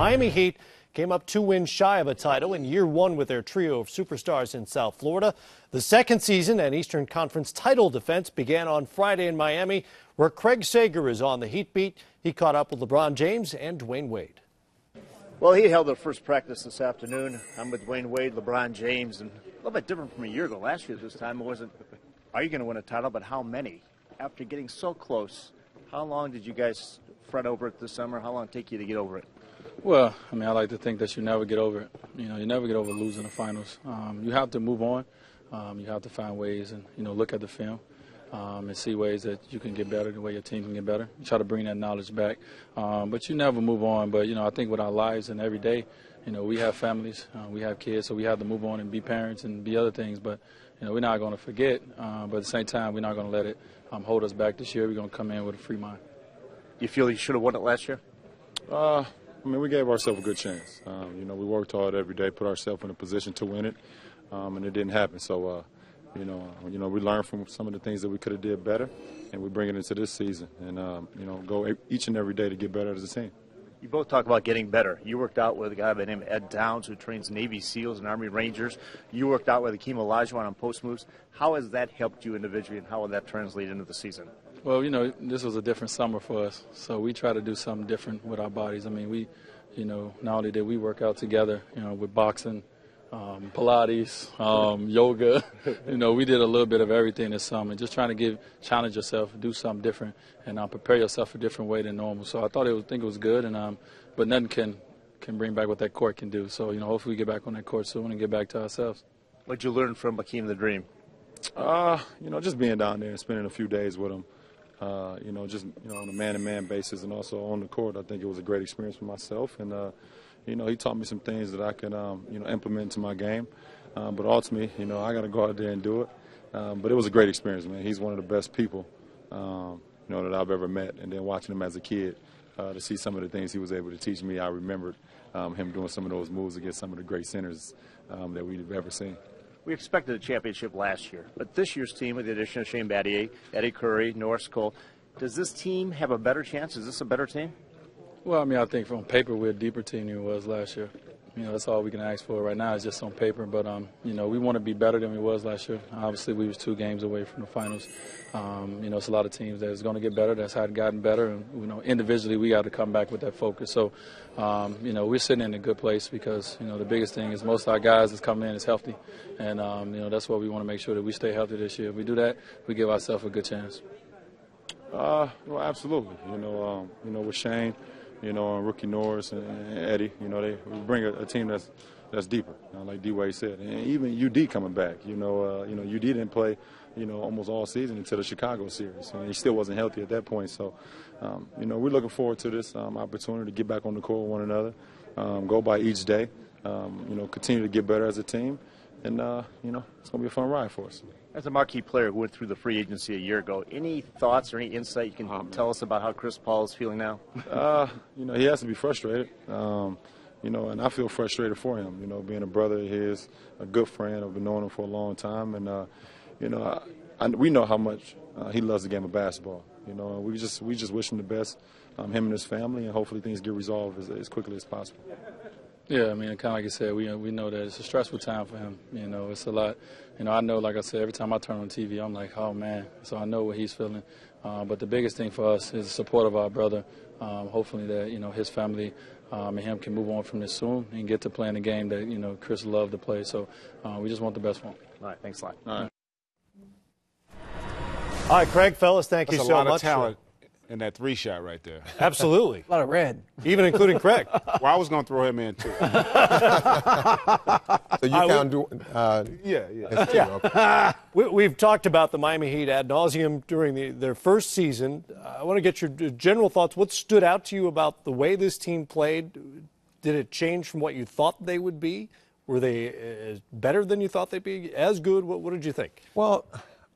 Miami Heat came up 2 wins shy of a title in year 1 with their trio of superstars in South Florida. The second season and Eastern Conference title defense began on Friday in Miami, where Craig Sager is on the Heat beat. He caught up with LeBron James and Dwayne Wade. Well, he held their first practice this afternoon. I'm with Dwayne Wade, LeBron James, and a little bit different from a year ago. Last year this time it wasn't, are you going to win a title, but how many? After getting so close, how long did you guys fret over it this summer? How long did it take you to get over it? Well, I mean, I like to think that you never get over it. You know, you never get over losing the finals. You have to move on. You have to find ways and, look at the film and see ways that you can get better, the way your team can get better. You try to bring that knowledge back. But you never move on. But, I think with our lives and every day, we have families, we have kids, so we have to move on and be parents and be other things. But, we're not going to forget. But at the same time, we're not going to let it hold us back this year. We're going to come in with a free mind. You feel you should have won it last year? I mean, we gave ourselves a good chance. We worked hard every day, put ourselves in a position to win it, and it didn't happen. So, we learned from some of the things that we could have did better, and we bring it into this season and, go each and every day to get better as a team. You both talk about getting better. You worked out with a guy by the name of Ed Downs, who trains Navy SEALs and Army Rangers. You worked out with Akeem Olajuwon on post moves. How has that helped you individually, and how will that translate into the season? Well, this was a different summer for us, so we try to do something different with our bodies. I mean, we, not only did we work out together, with boxing, Pilates, yoga, we did a little bit of everything this summer, just trying to challenge yourself, do something different, and prepare yourself a different way than normal. So I think it was good, and but nothing can bring back what that court can do. So, hopefully we get back on that court soon and get back to ourselves. What'd you learn from Akeem the Dream? Just being down there and spending a few days with him. On a man-to-man basis and also on the court. I think it was a great experience for myself. And, he taught me some things that I can, implement into my game. But ultimately, I got to go out there and do it. But it was a great experience, man. He's one of the best people, that I've ever met. And then watching him as a kid, to see some of the things he was able to teach me, I remembered him doing some of those moves against some of the great centers that we've ever seen. We expected a championship last year, but this year's team, with the addition of Shane Battier, Eddie Curry, Norris Cole, does this team have a better chance? Is this a better team? Well, I mean, I think on paper we're a deeper team than it was last year. That's all we can ask for right now is just on paper. But, we want to be better than we was last year. Obviously, we was 2 games away from the finals. It's a lot of teams that's going to get better. That's how it gotten better. And, individually we got to come back with that focus. So, we're sitting in a good place because, the biggest thing is most of our guys that's coming in is healthy. And, that's why we want to make sure that we stay healthy this year. If we do that, we give ourselves a good chance. Well, absolutely. With Shane, and rookie Norris and Eddie, they bring a team that's deeper, like D-Wade said. And even UD coming back, UD didn't play, almost all season until the Chicago series. And he still wasn't healthy at that point. So, we're looking forward to this opportunity to get back on the court with one another, go by each day, continue to get better as a team. And, it's going to be a fun ride for us. As a marquee player who went through the free agency a year ago, any thoughts or any insight you can tell us about how Chris Paul is feeling now? He has to be frustrated, and I feel frustrated for him, being a brother of his, a good friend. I've been knowing him for a long time, and, we know how much he loves the game of basketball, and we just wish him the best, him and his family, and hopefully things get resolved as quickly as possible. Yeah, I mean, kind of like you said, we know that it's a stressful time for him. It's a lot. I know, like I said, every time I turn on TV, I'm like, oh, man. So I know what he's feeling. But the biggest thing for us is the support of our brother. Hopefully that, his family and him can move on from this soon and get to playing the game that, Chris loved to play. So we just want the best for him. All right, thanks a lot. All right. All right, Craig, fellas, thank you so much. That's a lot of talent in that 3 shot right there. Absolutely. A lot of red. Even including Craig. Well, I was going to throw him in, too. So you found yeah. We've talked about the Miami Heat ad nauseum during their first season. I want to get your general thoughts. What stood out to you about the way this team played? Did it change from what you thought they would be? Were they better than you thought they'd be? As good? What did you think? Well,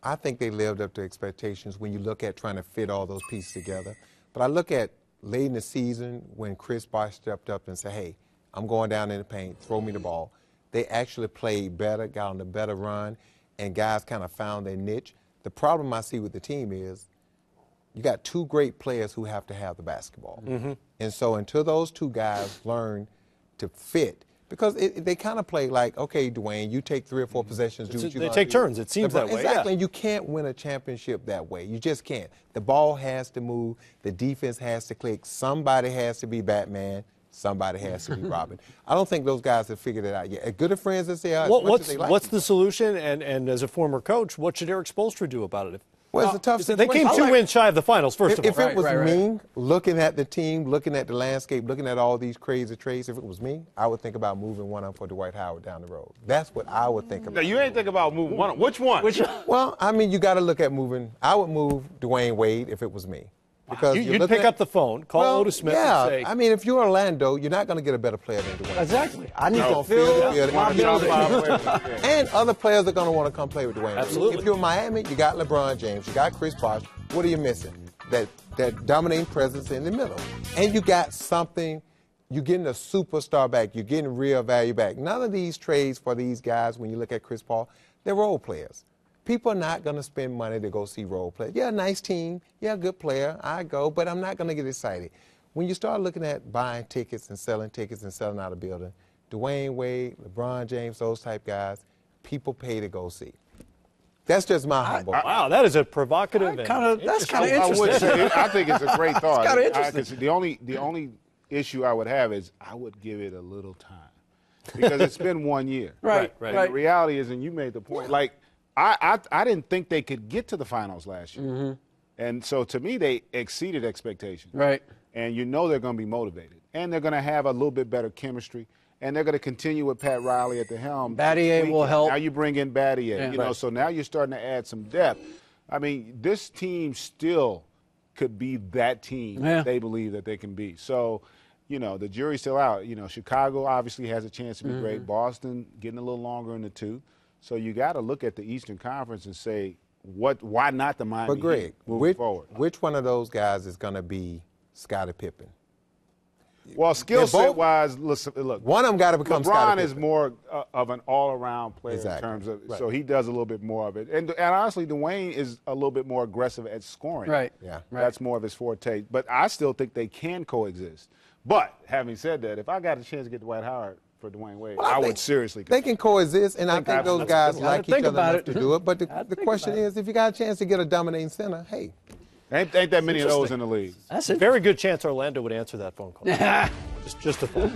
I think they lived up to expectations when you look at trying to fit all those pieces together. But I look at late in the season when Chris Bosh stepped up and said, hey, I'm going down in the paint, throw me the ball. They actually played better, got on a better run, and guys kind of found their niche. The problem I see with the team is you got two great players who have to have the basketball. And so until those two guys learn to fit, because they kind of play like, okay, Dwayne, you take 3 or 4 possessions. Do what you They gotta take do. turns. It seems that way. Exactly. Yeah. And you can't win a championship that way. You just can't. The ball has to move. The defense has to click. Somebody has to be Batman. Somebody has to be Robin. I don't think those guys have figured it out yet. As good of friends as they are, as much as they like What's each the other. solution? And as a former coach, what should Eric Spoelstra do about it? Well, it's a tough They situation. came 2 wins shy of the finals, first of all. If it was me, looking at the team, looking at the landscape, looking at all these crazy trades, if it was me, I would think about moving one up for Dwight Howard down the road. That's what I would think about. Now, you ain't think about moving one. Which one? Well, I mean, you got to look at moving. I would move Dwayne Wade if it was me. Because You'd pick up the phone, call Otis Smith, and say, I mean, if you're Orlando, you're not going to get a better player than Dwayne. Exactly. I need No, to fill field, my building. And other players are going to want to come play with Dwayne. Absolutely. If you're Miami, you got LeBron James, you got Chris Bosh. What are you missing? That dominating presence in the middle. And you got something, you're getting a superstar back. You're getting real value back. None of these trades for these guys, when you look at Chris Paul, they're role players. People are not going to spend money to go see role players. Yeah, nice team. Yeah, good player. I go, but I'm not going to get excited. When you start looking at buying tickets and selling out of building, Dwayne Wade, LeBron James, those type guys, people pay to go see. That's just my humble. wow, that is a provocative. That's kind of I would interesting. say, I think it's a great thought. kinda interesting. The only issue I would have is I would give it a little time because it's been 1 year. Right. And the reality is, and you made the point, like I didn't think they could get to the finals last year, and so to me they exceeded expectations. Right. And you know they're going to be motivated, and they're going to have a little bit better chemistry. And they're going to continue with Pat Riley at the helm. Battier will help. Now you bring in Battier, Yeah. so now you're starting to add some depth. I mean, this team still could be that team that they believe that they can be. So, the jury's still out. Chicago obviously has a chance to be great. Boston getting a little longer in the tooth. So you got to look at the Eastern Conference and say, why not the Miami But Greg, Heat moving forward? which one of those guys is going to be Scottie Pippen? Well, skill set wise, look. One of them got to become LeBron Scottie is Pippen. more of an all-around player Exactly. in terms of, so he does a little bit more of it. And honestly, Dwayne is a little bit more aggressive at scoring. Right. Yeah. That's more of his forte. But I still think they can coexist. But having said that, if I got a chance to get Dwight Howard for Dwayne Wade, I would seriously They consider can coexist, and I think those guys like each think other about enough it. to do it. But the question is, if you got a chance to get a dominating center, hey. Ain't that many of those in the league. That's it. Very good chance Orlando would answer that phone call. Just a thought.